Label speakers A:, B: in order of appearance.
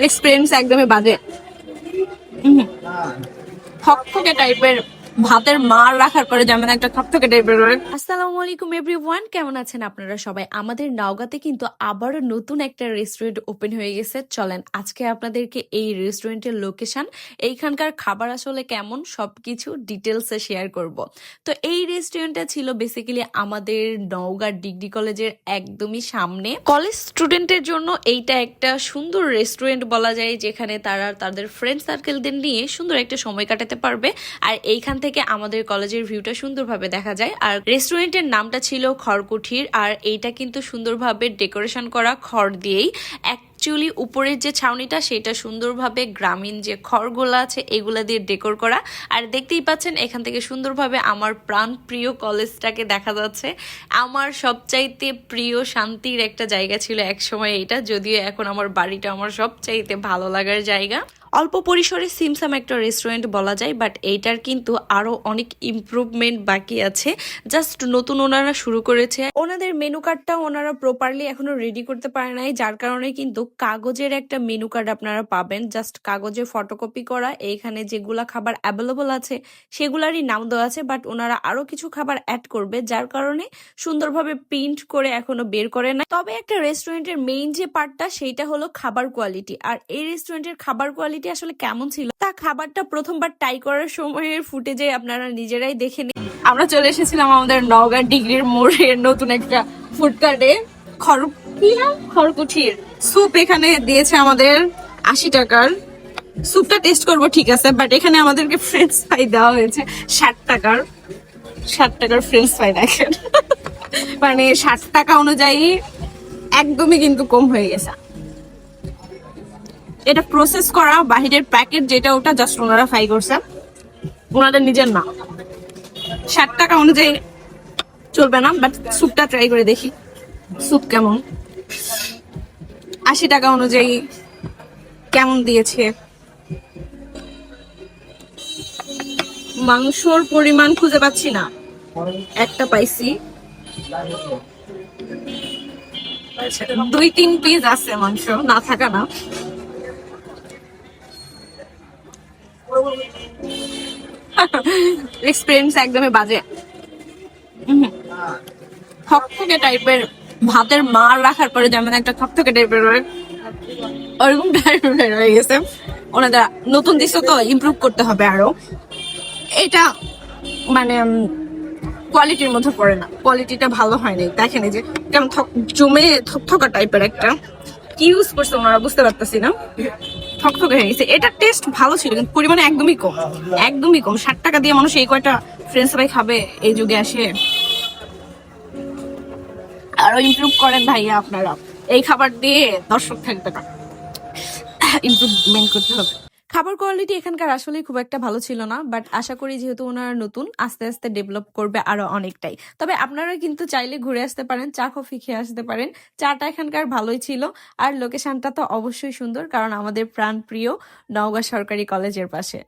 A: Experience একদমই বাজে। থকথকে টাইপের ভাতের মার রাখার পরে যেমন একটা থকথকে টাইপের। আসসালামু আলাইকুম এভরিওয়ান, কেমন আছেন আপনারা সবাই? আমাদের নওগাঁতে কিন্তু আবারও নতুন একটা রেস্টুরেন্ট ওপেন হয়ে গেছে। চলেন আজকে আপনাদেরকে এই রেস্টুরেন্টের লোকেশন, এইখানকার খাবার আসলে কেমন সবকিছু ডিটেলসে শেয়ার করব। তো এই রেস্টুরেন্টটা ছিল বেসিক্যালি আমাদের নওগাঁ ডিগ্রি কলেজের একদমই সামনে। কলেজ স্টুডেন্টের জন্য এইটা একটা সুন্দর রেস্টুরেন্ট বলা যায়, যেখানে তারা তাদের ফ্রেন্ড সার্কেলদের নিয়ে সুন্দর একটা সময় কাটাতে পারবে। আর এইখান থেকে আমাদের কলেজের ভিউটা সুন্দরভাবে দেখা যায়। আর রেস্টুরেন্টের নামটা ছিল খড়কুঠির, আর এইটা কিন্তু সুন্দরভাবে ডেকোরেশন করা খড় দিয়েই। অ্যাকচুয়ালি উপরের যে ছাউনিটা সেটা সুন্দরভাবে গ্রামীণ যে খড়গুলা আছে এগুলা দিয়ে ডেকোর করা। আর দেখতেই পাচ্ছেন এখান থেকে সুন্দরভাবে আমার প্রাণ প্রিয় কলেজটাকে দেখা যাচ্ছে। আমার সবচাইতে প্রিয় শান্তির একটা জায়গা ছিল একসময় এটা, যদিও এখন আমার বাড়িটা আমার সবচাইতে ভালো লাগার জায়গা। অল্প পরিসরে সিমসাম একটা রেস্টুরেন্ট বলা যায়, বাট এইটার কিন্তু আরো অনেক ইমপ্রুভমেন্ট বাকি আছে। জাস্ট নতুন ওনারা শুরু করেছে, ওনাদের মেনু কার্ডটা ওনারা প্রপারলি এখনো রেডি করতে পারে নাই, যার কারণে কিন্তু কাগজের একটা মেনু কার্ড আপনারা পাবেন, জাস্ট কাগজে ফটোকপি করা। এইখানে যেগুলা খাবার অ্যাভেলেবল আছে সেগুলারই নাম দেওয়া আছে, বাট ওনারা আরো কিছু খাবার অ্যাড করবে, যার কারণে সুন্দরভাবে প্রিন্ট করে এখনো বের করে না। তবে একটা রেস্টুরেন্টের মেইন যে পার্টটা সেইটা হলো খাবার কোয়ালিটি। আর এই রেস্টুরেন্টের খাবার কোয়ালিটি আসলে কেমন ছিল তা খাবারটা প্রথমবার ট্রাই করার সময়ের ফুটেজে আপনারা নিজেরাই দেখে নিন। আমরা চলে এসেছিলাম আমাদের নওগাঁ ডিগ্রির মোড়ের নতুন একটা ফুড কার্টে। খড়কুঠির স্যুপ এখানে দিয়েছে আমাদের 80 টাকার। স্যুপটা টেস্ট করব ঠিক আছে, বাট এখানে আমাদেরকে ফ্রেঞ্চ ফ্রাই দেওয়া হয়েছে 60 টাকার। 60 টাকার ফ্রেঞ্চ ফ্রাই দেখেন। মানে 60 টাকা অনুযায়ী একদমই কিন্তু কম হয়ে গেছে। এটা প্রসেস করা বাহিরের প্যাকেট যেটা, ওটা জাস্ট ওনারা ফ্রাই করছে, ওনাদের নিজের না। 60 টাকা অনুযায়ী চলবে না, বাট স্যুপটা ট্রাই করে দেখি স্যুপ কেমন। 80 টাকা অনুযায়ী কেমন দিয়েছে। মাংসর পরিমাণ খুঁজে পাচ্ছি না, একটা পাইছি, 2-3 পিস আছে মাংস, না থাকা না। এক্সপিরিয়েন্স একদমই বাজে। থকথকে টাইপের ভাতের মার রাখার পরে যেমন একটা থকথকে টাইপের ওরকম টাইপের হয়ে গেছে। ওনাদের নতুন দিচ্ছে তো ইমপ্রুভ করতে হবে আরো। এটা মানে কোয়ালিটির মধ্যে পড়ে না, কোয়ালিটিটা ভালো হয়নি। দেখেন এই যে কেমন জমে থকথকা টাইপের একটা কি ইউজ করছে ওনারা বুঝতে পারতেছি না, থকথকে হয়ে গেছে। এটা টেস্ট ভালো ছিল কিন্তু পরিমাণে একদমই কম, একদমই কম। 60 টাকা দিয়ে মানুষ এই কয়টা ফ্রেঞ্চ ফ্রাই খাবে এই যুগে আসে? আরো ইমপ্রুভ করেন ভাইয়া আপনারা, এই খাবার দিয়ে দর্শক থাকবে না, ইমপ্রুভমেন্ট করতে হবে। খাবার কোয়ালিটি এখানকার আসলে খুব একটা ভালো ছিল না, বাট আশা করি যেহেতু ওনারা নতুন আস্তে আস্তে ডেভেলপ করবে আরো অনেকটাই। তবে আপনারা কিন্তু চাইলে ঘুরে আসতে পারেন, চা কফি খেয়ে আসতে পারেন। চাটা এখানকার ভালোই ছিল, আর লোকেশনটা তো অবশ্যই সুন্দর, কারণ আমাদের প্রাণ প্রিয় নওগাঁ সরকারি কলেজের পাশে।